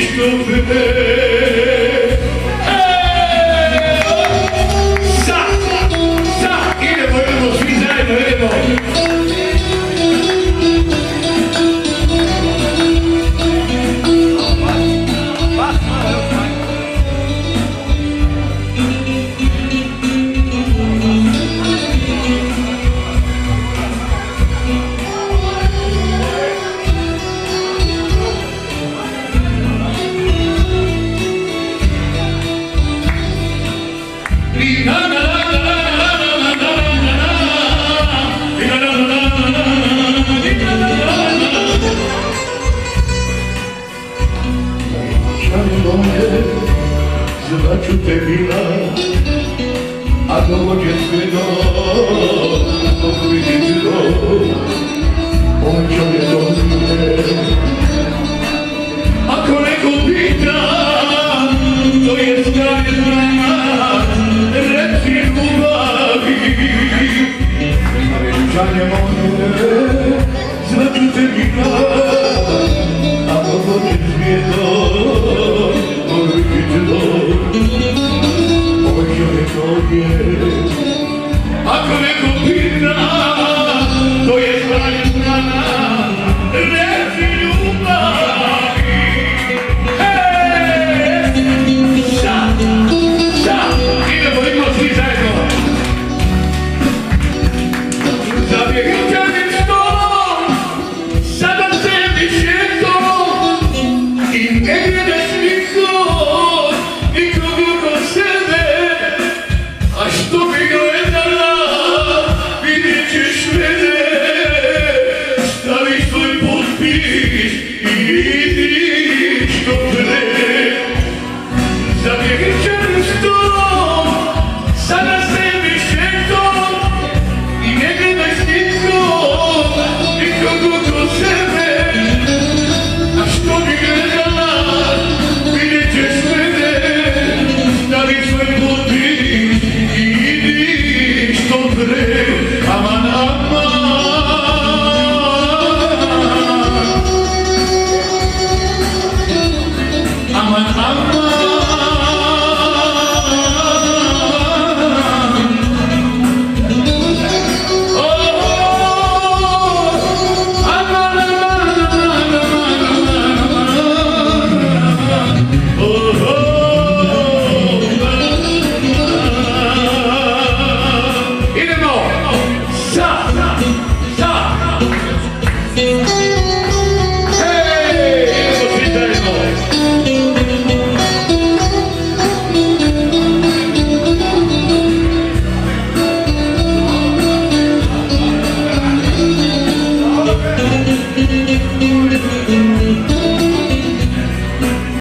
što pre. Sad, idemo, svi zajedno, idemo. Zvaću te bila, a dođe sve dok vidim on čovjek dođe. Ako neko pita, to je stari znak, reci ljubavi. Venčanje moje, zvaću te bila, a dođe sve dok vidim ako neko pita, to je stvari strana, reci ljubavi. Sad, idemo svi zajedno. Zabjegičanim stolom, sada se više to, i ne gledaš nikog, nikog oko sebe. A što bi gledala, vidjet ćeš mene, stavi svoj potpis i idi što pre. Za vječernim stolom, sada sebi šetom i ne gledaj s nikom, nikog oko sebe. A što bi gledala, vidjet ćeš mene, stavi svoj potpis. Aman, aman, aman, aman.